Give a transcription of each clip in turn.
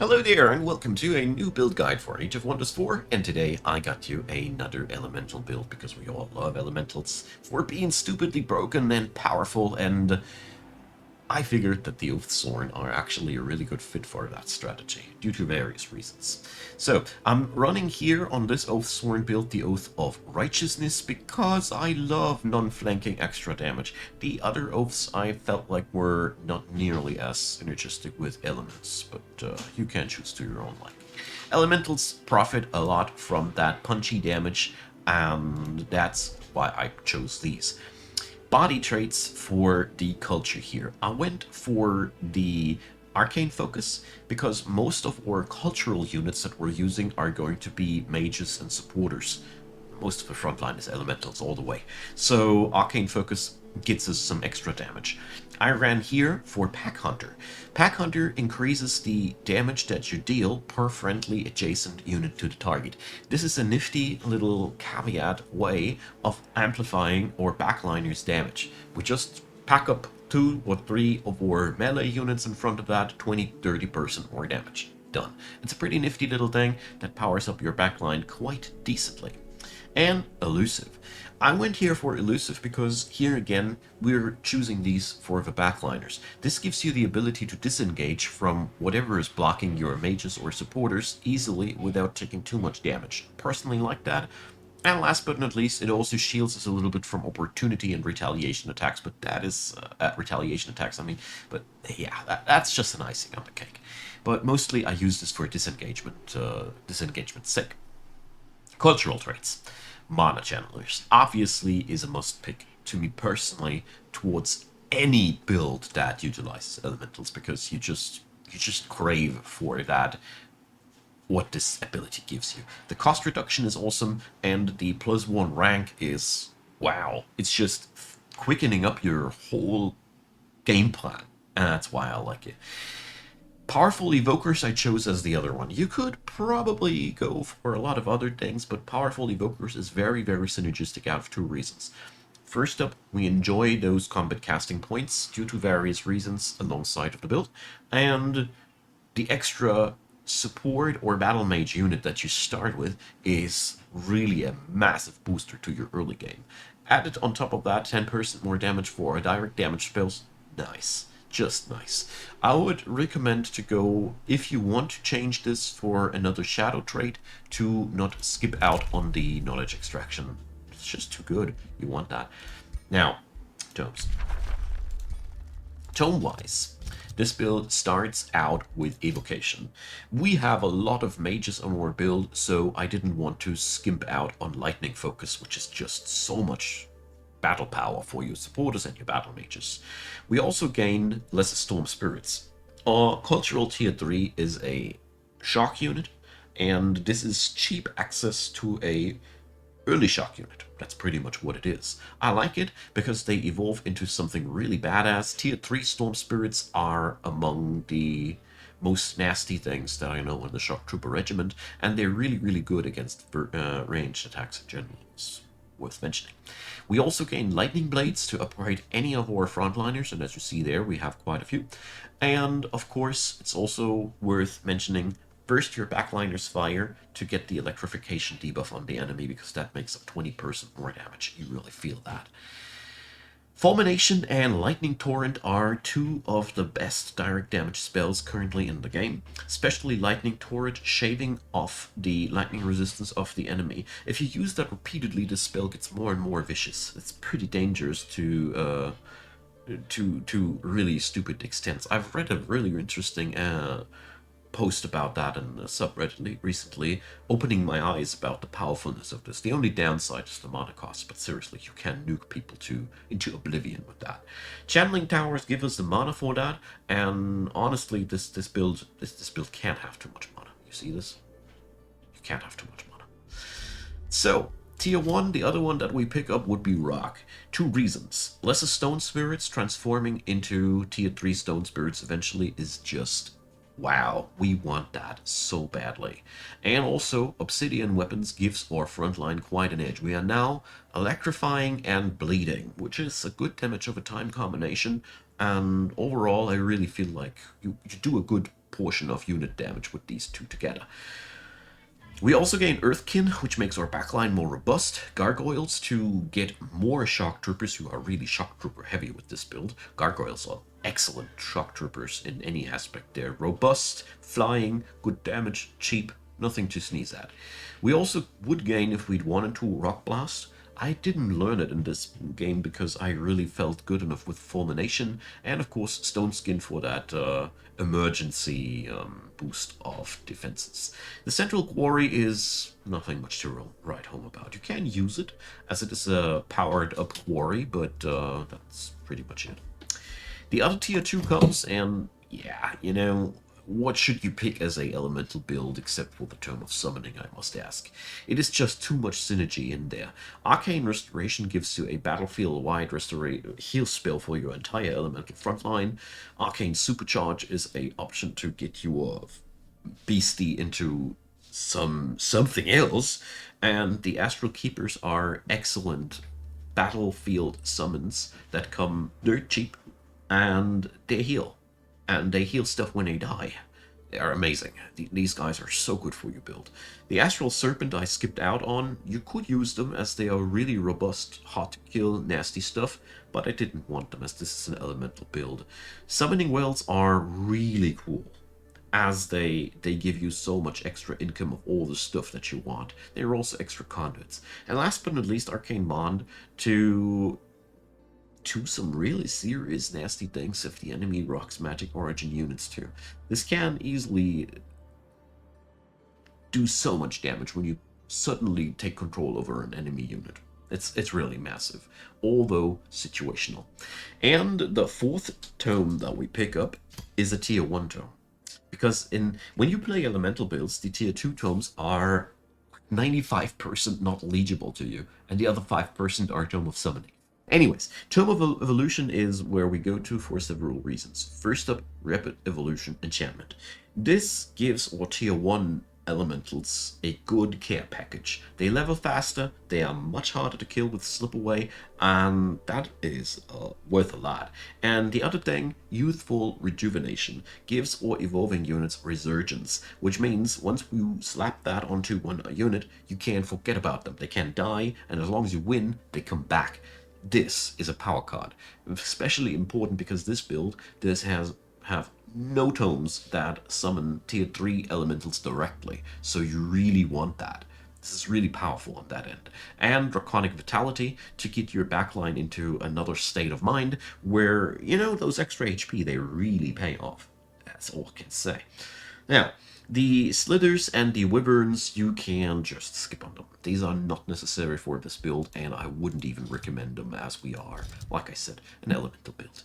Hello there, and welcome to a new build guide for Age of Wonders 4. And today I got you another elemental build because we all love elementals for being stupidly broken and powerful, and I figured that the Oathsworn are actually a really good fit for that strategy, due to various reasons. So, I'm running here on this Oathsworn build the Oath of Righteousness because I love non-flanking extra damage. The other oaths I felt like were not nearly as synergistic with elements, but you can choose to your own liking. Elementals profit a lot from that punchy damage, and that's why I chose these body traits for the culture here. I went for the arcane focus because most of our cultural units that we're using are going to be mages and supporters. Most of the frontline is elementals all the way. So arcane focus gets us some extra damage. I ran here for Pack Hunter. Pack Hunter increases the damage that you deal per friendly adjacent unit to the target. This is a nifty little caveat way of amplifying our backliners' damage. We just pack up 2 or 3 of our melee units in front of that, 20-30% more damage. Done. It's a pretty nifty little thing that powers up your backline quite decently. And elusive. I went here for elusive because here again we're choosing these for the backliners. This gives you the ability to disengage from whatever is blocking your mages or supporters easily without taking too much damage. Personally like that. And last but not least, it also shields us a little bit from opportunity and retaliation attacks, but that is retaliation attacks. I mean, but yeah, that's just an icing on the cake. But mostly I use this for disengagement sake. Cultural traits. Mana channelers obviously is a must pick to me personally towards any build that utilizes elementals because you just crave for that what this ability gives you. The cost reduction is awesome, and the +1 rank is wow. It's just quickening up your whole game plan, and that's why I like it. Powerful Evokers I chose as the other one. You could probably go for a lot of other things, but Powerful Evokers is very, very synergistic out of two reasons. First up, we enjoy those combat casting points due to various reasons alongside of the build, and the extra support or battle mage unit that you start with is really a massive booster to your early game. Added on top of that, 10% more damage for direct damage spells. Nice. Just nice. I would recommend to go, if you want to change this for another shadow trait, to not skip out on the knowledge extraction. It's just too good. You want that. Now, tomes. Tome-wise, this build starts out with Evocation. We have a lot of mages on our build, so I didn't want to skimp out on Lightning Focus, which is just so much battle power for your supporters and your battle mages. We also gained Lesser Storm Spirits. Our Cultural Tier 3 is a shock unit, and this is cheap access to a early shock unit. That's pretty much what it is. I like it because they evolve into something really badass. Tier 3 Storm Spirits are among the most nasty things that I know in the Shock Trooper Regiment, and they're really, really good against ranged attacks in general. It's worth mentioning. We also gain Lightning Blades to upgrade any of our frontliners, and as you see there, we have quite a few. And of course, it's also worth mentioning burst your backliners fire to get the electrification debuff on the enemy because that makes up 20% more damage. You really feel that. Fulmination and Lightning Torrent are two of the best direct damage spells currently in the game, especially Lightning Torrent shaving off the lightning resistance of the enemy. If you use that repeatedly, the spell gets more and more vicious. It's pretty dangerous to really stupid extents. I've read a really interesting post about that in a subreddit recently, opening my eyes about the powerfulness of this. The only downside is the mana cost, but seriously, you can nuke people into oblivion with that. Channeling towers give us the mana for that, and honestly, this build can't have too much mana. You see this? You can't have too much mana. So, Tier 1, the other one that we pick up would be Rock. Two reasons. Lesser Stone Spirits transforming into Tier 3 Stone Spirits eventually is just wow, we want that so badly. And also, Obsidian Weapons gives our frontline quite an edge. We are now electrifying and bleeding, which is a good damage over time combination. And overall, I really feel like you do a good portion of unit damage with these two together. We also gain Earthkin, which makes our backline more robust. Gargoyles to get more Shock Troopers, who are really Shock Trooper heavy with this build. Gargoyles are excellent Shock Troopers in any aspect. They're robust, flying, good damage, cheap, nothing to sneeze at. We also would gain, if we'd wanted to, Rock Blast. I didn't learn it in this game because I really felt good enough with Fulmination, and of course Stone Skin for that emergency boost of defenses. The Central Quarry is nothing much to write home about. You can use it, as it is a powered up quarry, but that's pretty much it. The other tier 2 comes, and yeah, what should you pick as a elemental build except for the Tome of Summoning, I must ask? It is just too much synergy in there. Arcane Restoration gives you a battlefield-wide heal spell for your entire elemental frontline. Arcane Supercharge is a option to get your beastie into something else, and the Astral Keepers are excellent battlefield summons that come dirt cheap, and they heal. And they heal stuff when they die. They are amazing. These guys are so good for your build. The Astral Serpent I skipped out on. You could use them as they are really robust, hot to kill, nasty stuff, but I didn't want them as this is an elemental build. Summoning Wells are really cool, as they give you so much extra income of all the stuff that you want. They're also extra conduits. And last but not least, Arcane Bond to some really serious nasty things if the enemy rocks magic origin units too. This can easily do so much damage when you suddenly take control over an enemy unit. It's really massive, although situational. And the fourth tome that we pick up is a tier 1 tome. Because when you play elemental builds, the tier 2 tomes are 95% not legible to you, and the other 5% are Tome of Summoning. Anyways, Tome of Evolution is where we go to for several reasons. First up, Rapid Evolution Enchantment. This gives our tier 1 elementals a good care package. They level faster, they are much harder to kill with Slip Away, and that is worth a lot. And the other thing, Youthful Rejuvenation, gives our evolving units Resurgence, which means once you slap that onto one unit, you can't forget about them. They can't die, and as long as you win, they come back. This is a power card, especially important because this build have no tomes that summon tier 3 elementals directly, so you really want that. This is really powerful on that end. And Draconic Vitality to get your backline into another state of mind where, those extra HP, they really pay off. That's all I can say. Now, the Slithers and the Wyverns, you can just skip on them. These are not necessary for this build, and I wouldn't even recommend them as we are, like I said, an elemental build.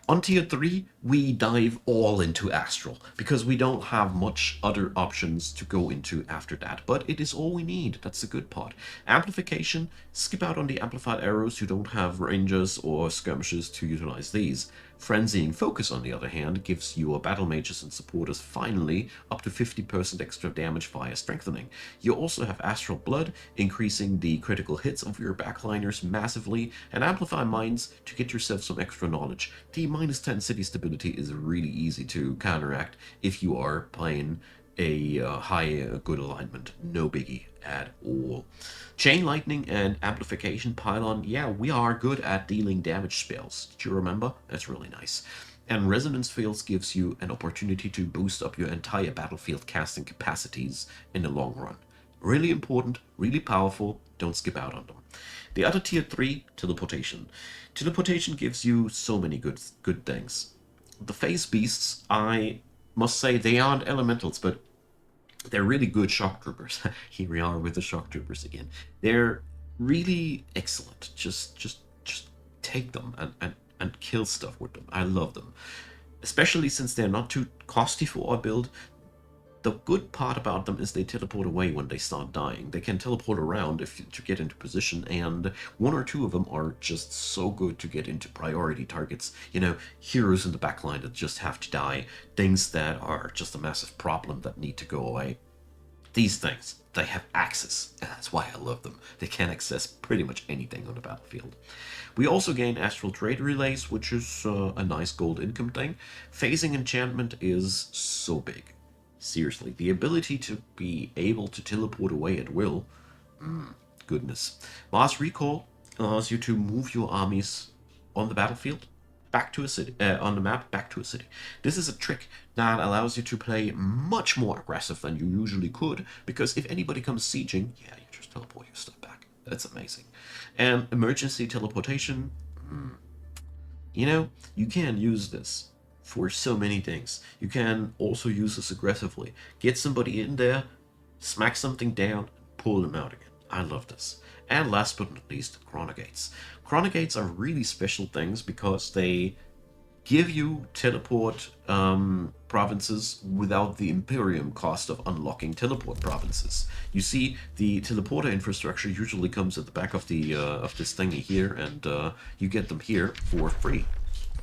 On tier 3, we dive all into Astral, because we don't have much other options to go into after that, but it is all we need. That's the good part. Amplification, skip out on the Amplified Arrows who don't have Rangers or Skirmishers to utilize these. Frenzying Focus, on the other hand, gives your battle mages and supporters finally up to 50% extra damage via strengthening. You also have Astral Blood, increasing the critical hits of your backliners massively, and Amplify Minds to get yourself some extra knowledge. The minus 10 city stability is really easy to counteract if you are playing a high good alignment. No biggie at all. Chain Lightning and Amplification Pylon, yeah, we are good at dealing damage spells. Did you remember? That's really nice. And Resonance Fields gives you an opportunity to boost up your entire battlefield casting capacities in the long run. Really important, really powerful, don't skip out on them. The other tier 3, Teleportation. Teleportation gives you so many good things. The Phase Beasts, I must say, they aren't elementals, but they're really good shock troopers. Here we are with the shock troopers again. They're really excellent. Just take them and kill stuff with them. I love them. Especially since they're not too costly for our build. The good part about them is they teleport away when they start dying. They can teleport around to get into position, and one or two of them are just so good to get into priority targets. Heroes in the backline that just have to die, things that are just a massive problem that need to go away. These things, they have access, and that's why I love them. They can access pretty much anything on the battlefield. We also gain Astral Trade Relays, which is a nice gold income thing. Phasing Enchantment is so big. Seriously, the ability to be able to teleport away at will, goodness. Mass Recall allows you to move your armies on the battlefield back to a city, on the map back to a city. This is a trick that allows you to play much more aggressive than you usually could, because if anybody comes sieging, yeah, you just teleport your stuff back. That's amazing. And emergency teleportation, you can use this for so many things. You can also use this aggressively. Get somebody in there, smack something down, pull them out again. I love this. And last but not least, Chronogates. Chronogates are really special things because they give you teleport provinces without the Imperium cost of unlocking teleport provinces. You see, the teleporter infrastructure usually comes at the back of the of this thingy here, and you get them here for free.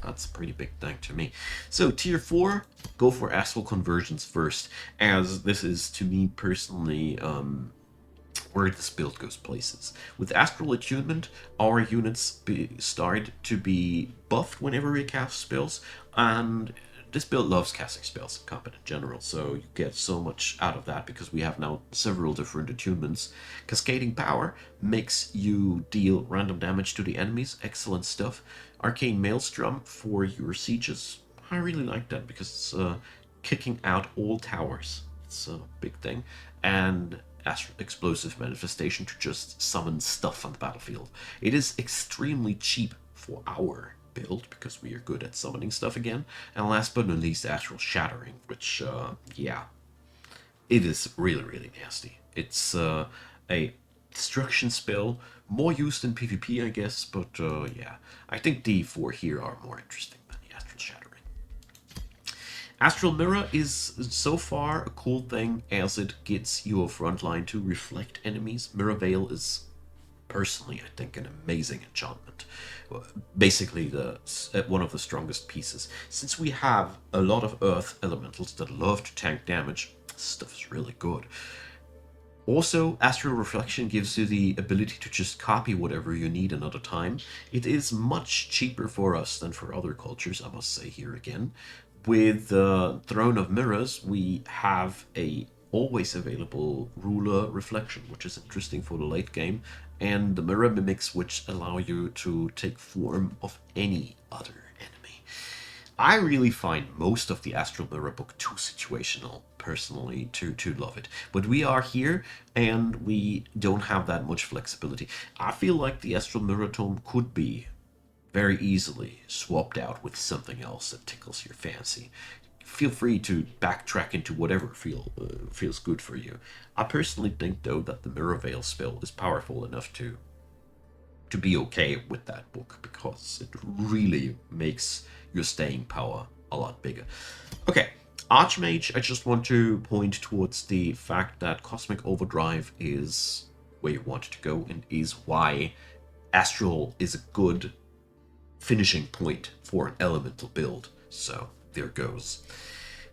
That's a pretty big thing to me. So tier 4, go for astral conversions first, as this is to me personally where this build goes places. With Astral Attunement, our units start to be buffed whenever we cast spells, and this build loves casting spells in combat in general, so you get so much out of that because we have now several different attunements. Cascading Power makes you deal random damage to the enemies, excellent stuff. Arcane Maelstrom for your sieges, I really like that because it's kicking out all towers. It's a big thing. And explosive manifestation to just summon stuff on the battlefield. It is extremely cheap for our build because we are good at summoning stuff again. And last but not least, Astral Shattering, which, yeah, it is really, really nasty. It's a destruction spell, more used in PvP, I guess, but yeah, I think the four here are more interesting than the Astral Shattering. Astral Mirror is so far a cool thing as it gets your frontline to reflect enemies. Mirror Veil is personally, I think, an amazing enchantment. Basically, one of the strongest pieces. Since we have a lot of earth elementals that love to tank damage, this stuff is really good. Also, Astral Reflection gives you the ability to just copy whatever you need another time. It is much cheaper for us than for other cultures, I must say here again. With the Throne of Mirrors, we have a always available ruler reflection, which is interesting for the late game, and the mirror mimics, which allow you to take form of any other enemy. I really find most of the Astral Mirror book too situational, personally, to love it. But we are here, and we don't have that much flexibility. I feel like the Astral Mirror tome could be very easily swapped out with something else that tickles your fancy. Feel free to backtrack into whatever feels good for you. I personally think, though, that the Mirror Veil spell is powerful enough to be okay with that book because it really makes your staying power a lot bigger. Okay, Archmage, I just want to point towards the fact that Cosmic Overdrive is where you want to go and is why Astral is a good finishing point for an elemental build. So there goes.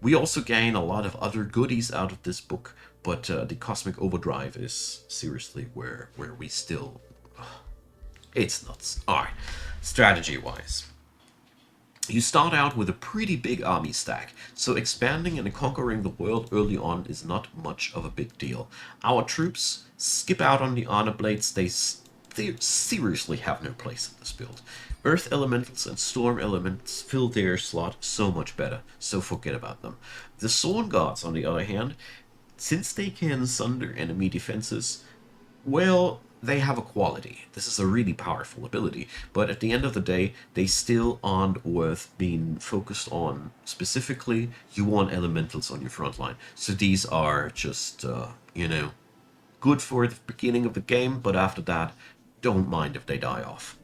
We also gain a lot of other goodies out of this book, but the Cosmic Overdrive is seriously where we still... It's nuts. Alright, strategy-wise. You start out with a pretty big army stack, so expanding and conquering the world early on is not much of a big deal. Our troops skip out on the honor blades, they seriously have no place in this build. Earth elementals and storm elements fill their slot so much better, so forget about them. The Sworn Gods, on the other hand, since they can sunder enemy defenses, well, they have a quality. This is a really powerful ability, but at the end of the day, they still aren't worth being focused on. Specifically, you want elementals on your front line. So these are just, good for the beginning of the game, but after that, don't mind if they die off.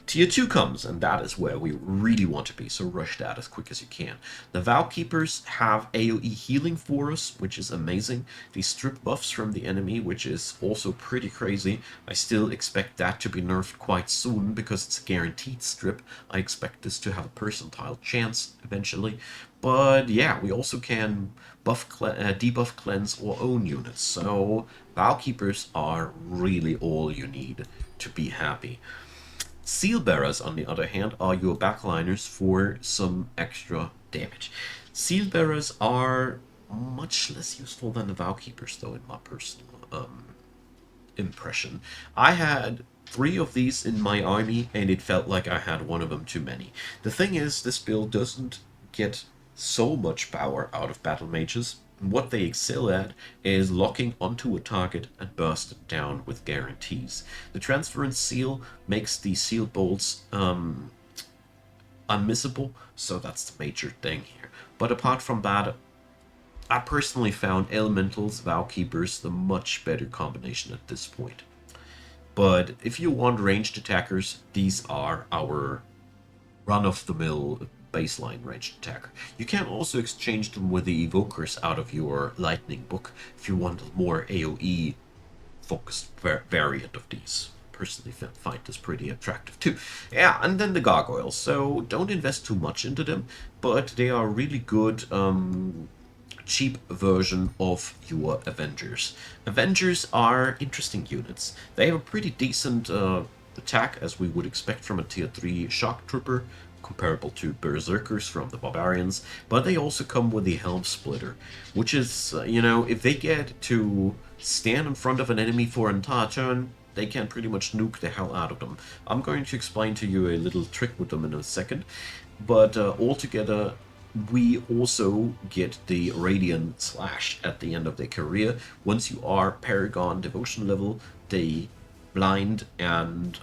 Tier 2 comes, and that is where we really want to be, so rush that as quick as you can. The Vow Keepers have AoE healing for us, which is amazing. They strip buffs from the enemy, which is also pretty crazy. I still expect that to be nerfed quite soon, because it's a guaranteed strip. I expect this to have a percentile chance eventually. But yeah, we also can debuff, cleanse, or own units. So Keepers are really all you need to be happy. Seal Bearers, on the other hand, are your backliners for some extra damage. Seal Bearers are much less useful than the Keepers, though, in my personal impression. I had 3 of these in my army, and it felt like I had one of them too many. The thing is, this build doesn't get so much power out of battle mages. What they excel at is locking onto a target and burst it down with guarantees. The transference seal makes the sealed bolts unmissable, so that's the major thing here. But apart from that, I personally found Elementals, Keepers the much better combination at this point. But if you want ranged attackers, these are our run-of-the-mill baseline ranged attacker. You can also exchange them with the evokers out of your lightning book if you want a more AoE focused variant of these. Personally find this pretty attractive too. Yeah, and then the gargoyles. So don't invest too much into them, but they are really good cheap version of your Avengers. Avengers are interesting units. They have a pretty decent attack, as we would expect from a tier 3 shock trooper, comparable to berserkers from the barbarians, but they also come with the helm splitter, which is, if they get to stand in front of an enemy for an entire turn, they can pretty much nuke the hell out of them. I'm going to explain to you a little trick with them in a second, but altogether, we also get the Radiant Slash at the end of their career. Once you are Paragon Devotion level, they blind and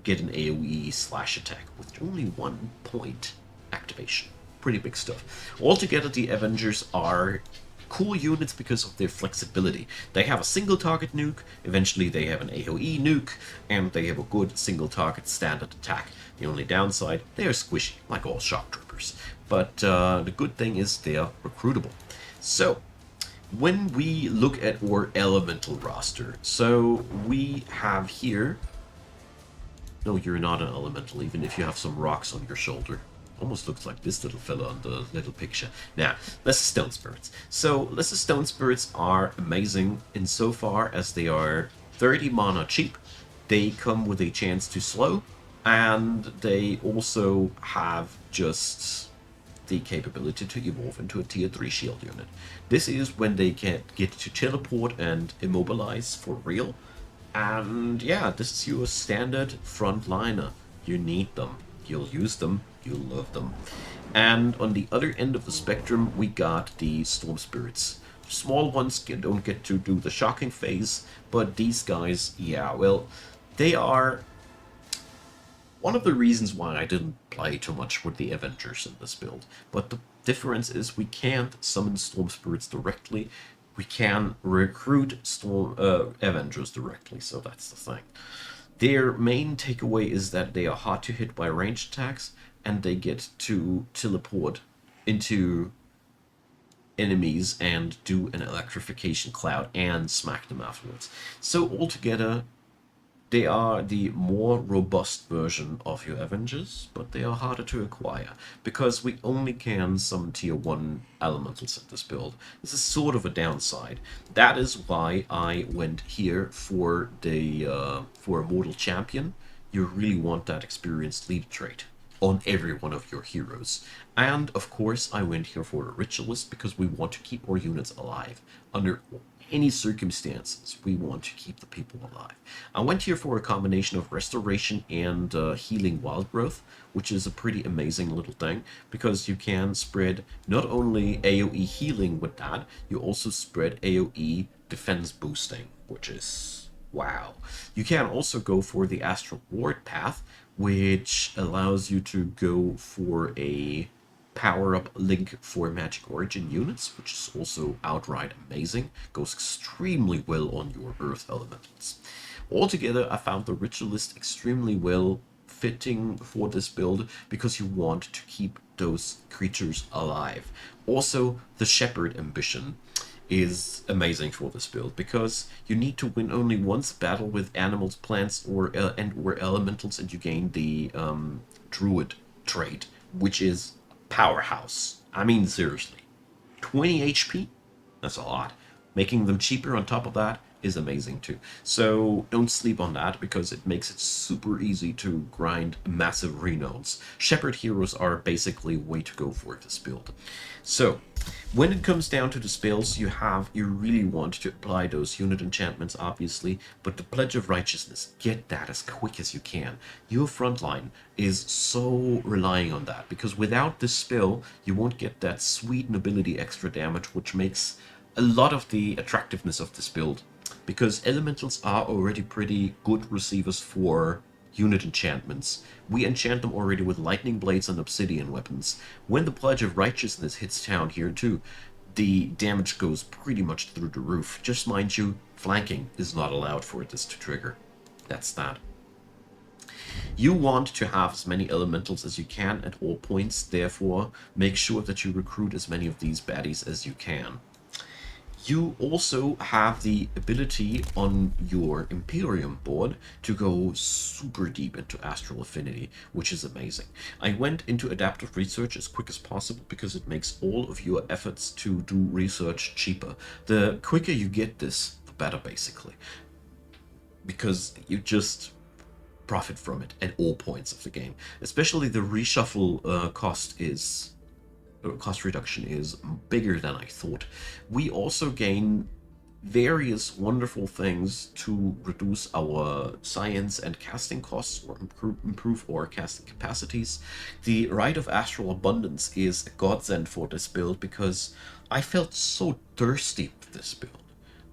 get an AoE slash attack with only 1 point activation. Pretty big stuff. Altogether, the Avengers are cool units because of their flexibility. They have a single target nuke, eventually they have an AoE nuke, and they have a good single target standard attack. The only downside, they are squishy, like all shock troopers. But the good thing is they are recruitable. So, when we look at our elemental roster, so we have here... No, you're not an elemental, even if you have some rocks on your shoulder. Almost looks like this little fella on the little picture. Now, Lesser Stone Spirits. So, Lesser Stone Spirits are amazing insofar as they are 30 mana cheap. They come with a chance to slow, and they also have just the capability to evolve into a tier 3 shield unit. This is when they can get to teleport and immobilize for real. And yeah, this is your standard frontliner. You need them. You'll use them. You'll love them. And on the other end of the spectrum, we got the Storm Spirits. Small ones don't get to do the shocking phase, but these guys, yeah, well, they are one of the reasons why I didn't play too much with the Avengers in this build. But the difference is we can't summon Storm Spirits directly. We can recruit Avengers directly, so that's the thing. Their main takeaway is that they are hard to hit by ranged attacks, and they get to teleport into enemies and do an electrification cloud and smack them afterwards. So altogether, they are the more robust version of your Avengers, but they are harder to acquire, because we only can summon tier 1 elementals in this build. This is sort of a downside. That is why I went here for for a Mortal Champion. You really want that experienced leader trait on every one of your heroes. And of course I went here for a Ritualist, because we want to keep our units alive. Under any circumstances, we want to keep the people alive. I went here for a combination of Restoration and Healing Wild Growth, which is a pretty amazing little thing, because you can spread not only AoE healing with that, you also spread AoE defense boosting, which is wow. You can also go for the Astral Ward path, which allows you to go for a power-up link for Magic Origin units, which is also outright amazing. Goes extremely well on your Earth Elementals. Altogether, I found the Ritualist extremely well fitting for this build, because you want to keep those creatures alive. Also, the Shepherd ambition is amazing for this build, because you need to win only once battle with animals, plants, or elementals, and you gain the Druid trait, which is powerhouse. I mean, seriously, 20 HP. That's a lot. Making them cheaper on top of that is amazing too. So don't sleep on that because it makes it super easy to grind massive renodes. Shepherd heroes are basically way to go for this build. So when it comes down to the spells you really want to apply those unit enchantments, obviously, but the Pledge of Righteousness, get that as quick as you can. Your frontline is so relying on that, because without this spell, you won't get that sweet nobility extra damage, which makes a lot of the attractiveness of this build, because elementals are already pretty good receivers for unit enchantments. We enchant them already with lightning blades and obsidian weapons. When the Pledge of Righteousness hits town here too, the damage goes pretty much through the roof. Just mind you, flanking is not allowed for this to trigger. That's that. You want to have as many elementals as you can at all points, therefore make sure that you recruit as many of these baddies as you can. You also have the ability on your Imperium board to go super deep into Astral Affinity, which is amazing. I went into adaptive research as quick as possible because it makes all of your efforts to do research cheaper. The quicker you get this, the better, basically. Because you just profit from it at all points of the game. Especially the reshuffle cost reduction is bigger than I thought. We also gain various wonderful things to reduce our science and casting costs or improve our casting capacities. The Rite of Astral Abundance is a godsend for this build because I felt so thirsty with this build.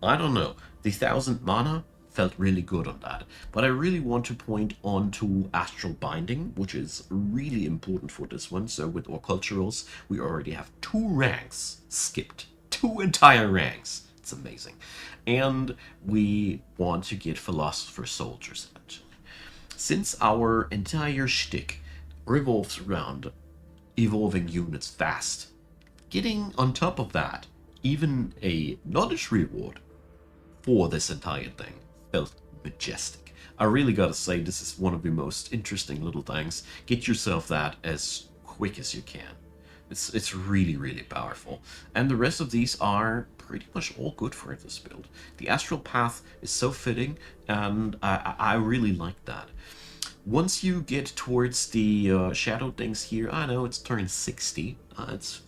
I don't know, the 1000 mana felt really good on that. But I really want to point on to Astral Binding, which is really important for this one. So with our culturals, we already have 2 ranks skipped. 2 entire ranks. It's amazing. And we want to get Philosopher Soldiers, actually. Since our entire shtick revolves around evolving units fast, getting on top of that even a knowledge reward for this entire thing felt majestic. I really gotta say, this is one of the most interesting little things. Get yourself that as quick as you can. It's really, really powerful. And the rest of these are pretty much all good for this build. The Astral Path is so fitting, and I really like that. Once you get towards the shadow things here, I know it's turn 60. It's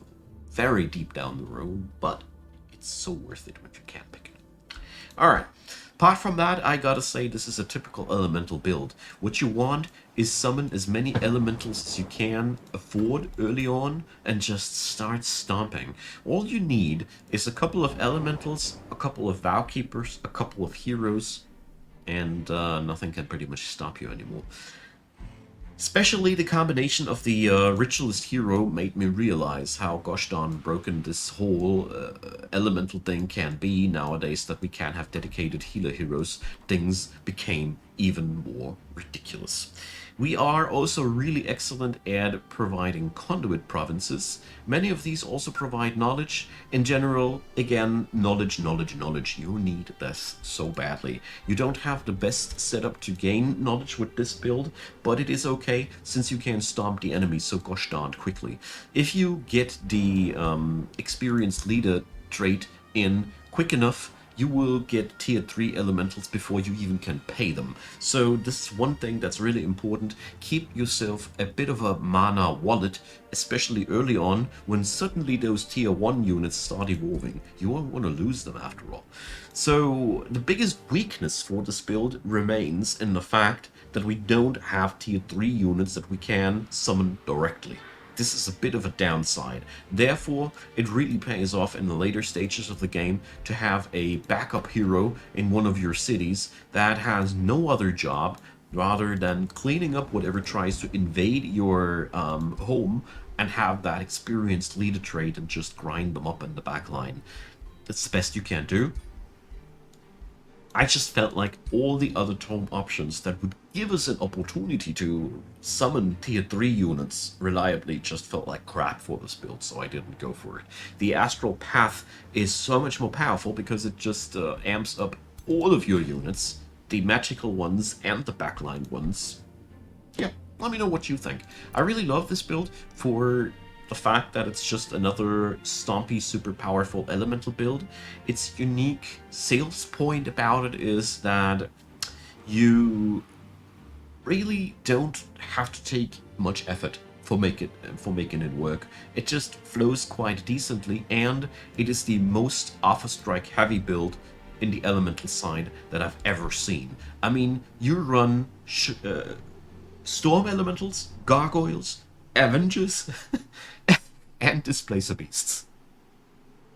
very deep down the road, but it's so worth it when you can pick it. Alright, apart from that, I gotta say this is a typical elemental build. What you want is summon as many elementals as you can afford early on and just start stomping. All you need is a couple of elementals, a couple of vow keepers, a couple of heroes, and nothing can pretty much stop you anymore. Especially the combination of the Ritualist hero made me realize how gosh darn broken this whole elemental thing can be nowadays, that we can't have dedicated healer heroes. Things became even more ridiculous. We are also really excellent at providing conduit provinces. Many of these also provide knowledge. In general, again, knowledge. You need this so badly. You don't have the best setup to gain knowledge with this build, but it is okay since you can stomp the enemy so gosh darned quickly. If you get the experienced leader trait in quick enough, you will get tier 3 elementals before you even can pay them. So this is one thing that's really important. Keep yourself a bit of a mana wallet, especially early on when suddenly those tier 1 units start evolving. You won't want to lose them after all. So the biggest weakness for this build remains in the fact that we don't have tier 3 units that we can summon directly. This is a bit of a downside. Therefore, it really pays off in the later stages of the game to have a backup hero in one of your cities that has no other job rather than cleaning up whatever tries to invade your home, and have that experienced leader trait and just grind them up in the back line. That's the best you can do. I just felt like all the other tome options that would give us an opportunity to summon tier 3 units reliably just felt like crap for this build, so I didn't go for it. The Astral Path is so much more powerful because it just amps up all of your units, the magical ones and the backline ones. Yeah, let me know what you think. I really love this build for the fact that it's just another stompy, super powerful elemental build. Its unique sales point about it is that you really don't have to take much effort for making it work. It just flows quite decently, and it is the most Alpha Strike heavy build in the elemental side that I've ever seen. I mean, you run storm elementals, gargoyles, Avengers, and displacer beasts.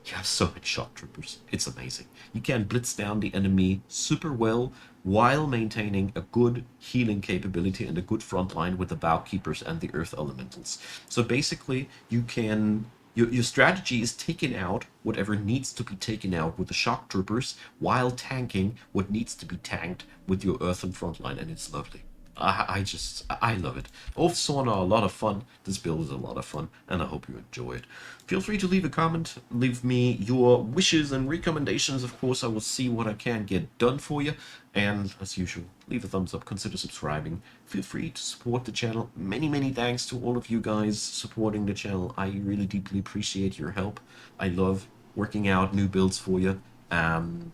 You have so many shock troopers. It's amazing. You can blitz down the enemy super well while maintaining a good healing capability and a good front line with the Bow Keepers and the Earth Elementals. So basically, you can. Your strategy is taking out whatever needs to be taken out with the shock troopers while tanking what needs to be tanked with your earthen front line, and it's lovely. I love it. Oathsworn are a lot of fun. This build is a lot of fun, and I hope you enjoy it. Feel free to leave a comment, leave me your wishes and recommendations. Of course, I will see what I can get done for you. And as usual, leave a thumbs up, consider subscribing. Feel free to support the channel. Many, many thanks to all of you guys supporting the channel. I really deeply appreciate your help. I love working out new builds for you. And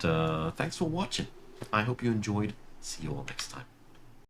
thanks for watching. I hope you enjoyed. See you all next time.